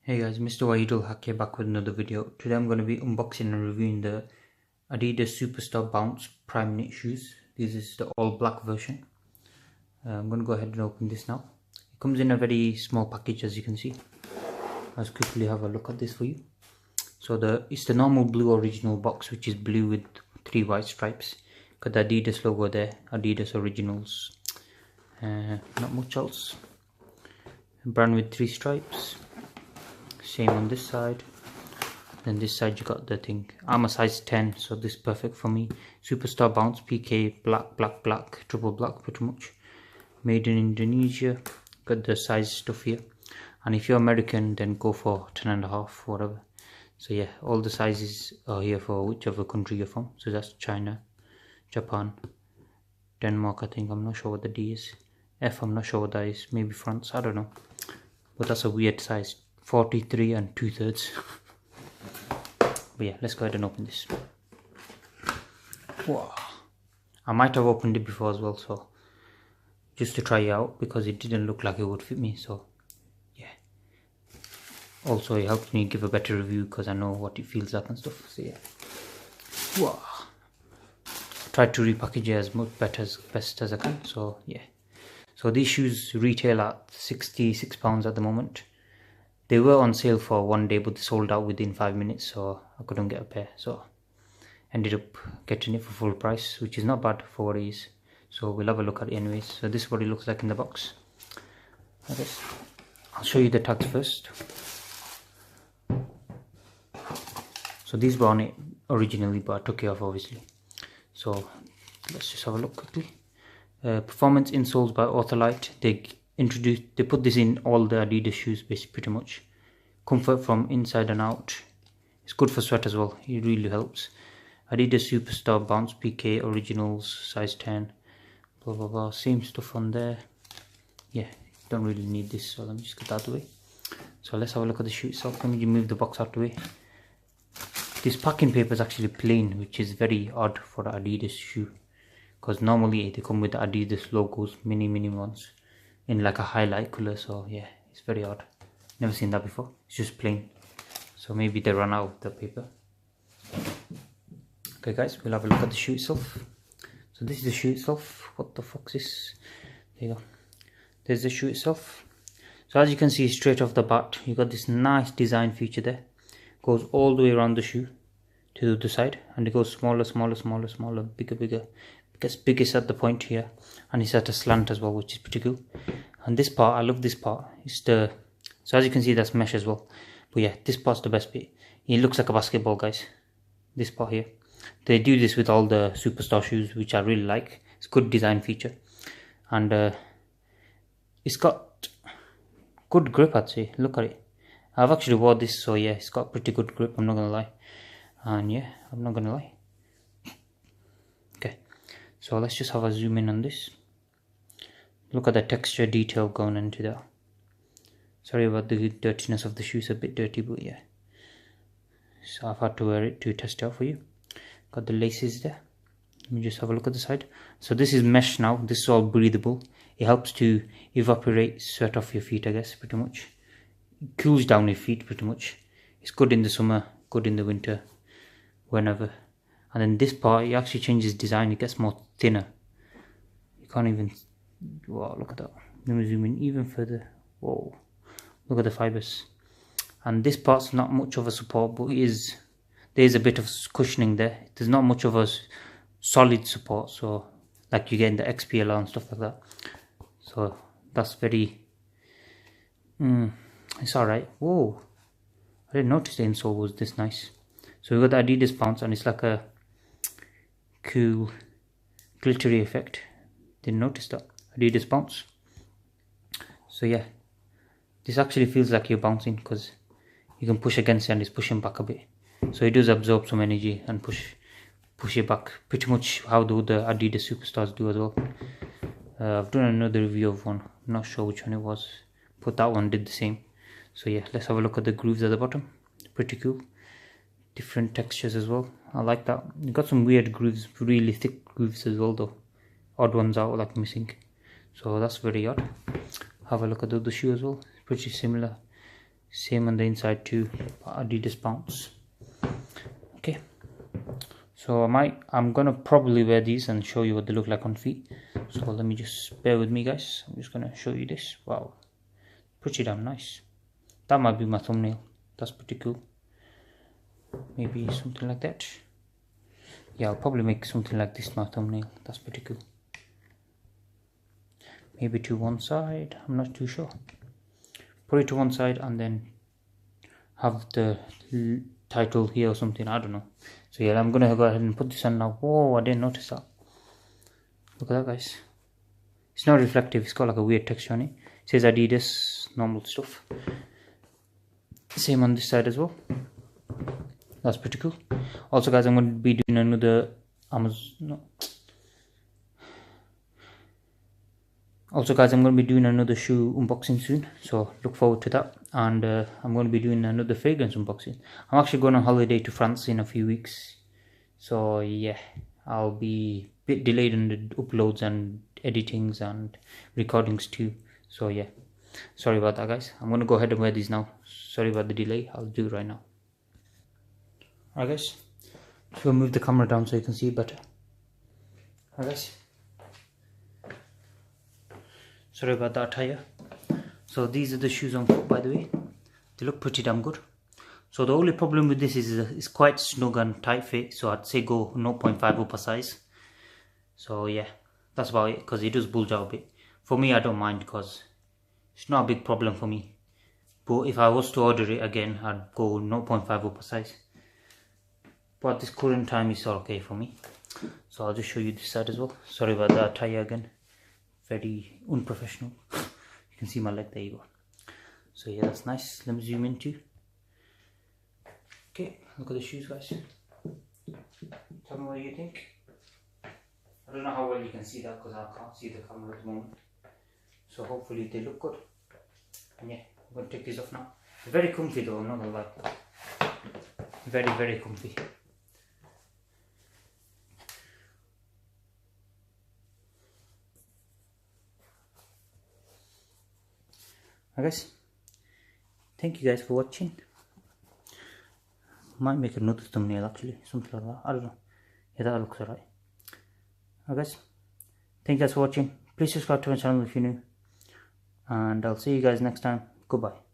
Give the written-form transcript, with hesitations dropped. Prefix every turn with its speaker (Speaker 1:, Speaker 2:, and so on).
Speaker 1: Hey guys, MrWaheedulHaque back with another video. Today I'm going to be unboxing and reviewing the Adidas Superstar Bounce Primeknit shoes. This is the all black version. I'm going to go ahead and open this now. It comes in a very small package, as you can see. Let's quickly have a look at this for you. So it's the normal blue original box, which is blue with 3 white stripes. Got the Adidas logo there, Adidas Originals. Not much else. Brand with 3 stripes. Same on this side. Then this side you got the thing. I'm a size 10, so this is perfect for me. Superstar Bounce PK black, triple black pretty much. Made in Indonesia. Got the size stuff here. And if you're American, then go for 10.5, whatever. So yeah, all the sizes are here for whichever country you're from. So that's China, Japan, Denmark, I think. I'm not sure what the D is. F, I'm not sure what that is. Maybe France, I don't know. But that's a weird size. 43 and 2/3. But yeah, let's go ahead and open this. Wow. I might have opened it before as well, so just to try it out, because it didn't look like it would fit me. So yeah, also it helps me give a better review because I know what it feels like and stuff. So yeah, wow. Tried to repackage it as much best as I can. So yeah, so these shoes retail at £66 at the moment. They were on sale for 1 day, but they sold out within 5 minutes, so I couldn't get a pair. So ended up getting it for full price, which is not bad for what it is. So we'll have a look at it anyways. So this is what it looks like in the box. Okay. I'll show you the tags first. So these were on it originally, but I took it off obviously. So let's just have a look quickly. Performance insoles by Ortholite. They put this in all the Adidas shoes basically, pretty much. Comfort from inside and out. It's good for sweat as well. It really helps. Adidas Superstar Bounce PK Originals size 10. Blah blah blah. Same stuff on there. Yeah, don't really need this, so let me just get that out of the way. So let's have a look at the shoe itself. Let me move the box out of the way. This packing paper is actually plain, which is very odd for an Adidas shoe, because normally they come with the Adidas logos, mini ones, in like a highlight color. So yeah, it's very odd. Never seen that before. It's just plain. So maybe they run out of the paper. Okay guys, we'll have a look at the shoe itself. So this is the shoe itself. What the fuck is this? There you go. There's the shoe itself. So as you can see straight off the bat, you got this nice design feature there. Goes all the way around the shoe to the side, and it goes smaller, bigger. It gets biggest at the point here, and it's at a slant as well, which is pretty cool. And this part, I love this part. So as you can see, that's mesh as well. But yeah, this part's the best bit. It looks like a basketball, guys. This part here. They do this with all the Superstar shoes, which I really like. It's a good design feature, and it's got good grip, I'd say. Look at it. I've actually wore this, so yeah, it's got pretty good grip, I'm not gonna lie. And yeah, I'm not gonna lie. Okay, so let's just have a zoom in on this. Look at the texture detail going into that. Sorry about the dirtiness of the shoes, a bit dirty, but yeah. So I've had to wear it to test it out for you. Got the laces there. Let me just have a look at the side. So this is mesh now. This is all breathable. It helps to evaporate sweat off your feet, I guess, pretty much. It cools down your feet pretty much. It's good in the summer, good in the winter, whenever. And then this part, it actually changes design. It gets more thinner. You can't even... Wow, look at that. Let me zoom in even further. Whoa. Look at the fibers. And this part's not much of a support, but there's a bit of cushioning there. There's not much of a solid support, so like you get in the XPLR and stuff like that. So that's very... it's alright. Whoa, I didn't notice the insole was this nice. So we got the Adidas Bounce, and it's like a cool glittery effect. Didn't notice that. Adidas Bounce. So yeah, this actually feels like you're bouncing, because you can push against it and it's pushing back a bit. So it does absorb some energy and push it back, pretty much how the Adidas Superstars do as well. I've done another review of one, I'm not sure which one it was, but that one did the same. So yeah, let's have a look at the grooves at the bottom. Pretty cool. Different textures as well. I like that. You got some weird grooves, really thick grooves as well though. Odd ones out like missing. So that's very odd. Have a look at the shoe as well. Pretty similar. Same on the inside too, Adidas Bounce. Okay, so I'm gonna probably wear these and show you what they look like on feet. So let me just bear with me, guys. I'm just gonna show you this. Wow, pretty damn nice. That might be my thumbnail. That's pretty cool. Maybe something like that. Yeah, I'll probably make something like this my thumbnail. That's pretty cool. Maybe to one side, I'm not too sure. Put it to one side and then have the title here or something, I don't know. So yeah, I'm gonna go ahead and put this on now. Whoa, I didn't notice that. Look at that, guys. It's not reflective, it's got like a weird texture on it. It says Adidas, normal stuff. Same on this side as well. That's pretty cool. Also, guys, I'm going to be doing another shoe unboxing soon, so look forward to that. And I'm going to be doing another fragrance unboxing. I'm actually going on holiday to France in a few weeks, so yeah, I'll be a bit delayed in the uploads and editings and recordings too. So yeah, sorry about that, guys. I'm going to go ahead and wear these now. Sorry about the delay. I'll do it right now. Alright, guys, so move the camera down so you can see it better. Alright, guys, sorry about that attire. So these are the shoes on foot, by the way. They look pretty damn good. So the only problem with this is it's quite snug and tight fit, so I'd say go 0.5 upper size. So yeah, that's about it, because it does bulge out a bit. For me, I don't mind because it's not a big problem for me. But if I was to order it again, I'd go 0.5 upper size. But at this current time, it's okay for me. So I'll just show you this side as well. Sorry about that attire again. Very unprofessional. You can see my leg, there you go. So yeah, that's nice. Let me zoom in too. Okay, look at the shoes, guys. Tell me what you think. I don't know how well you can see that because I can't see the camera at the moment. So hopefully they look good. And yeah, I'm going to take these off now. Very comfy though, I'm not gonna lie. Very, very comfy. Alright, guys, thank you guys for watching. Might make another thumbnail actually, something like that, I don't know. Yeah, that looks alright. Alright, guys, thank you guys for watching. Please subscribe to my channel if you're new, and I'll see you guys next time. Goodbye.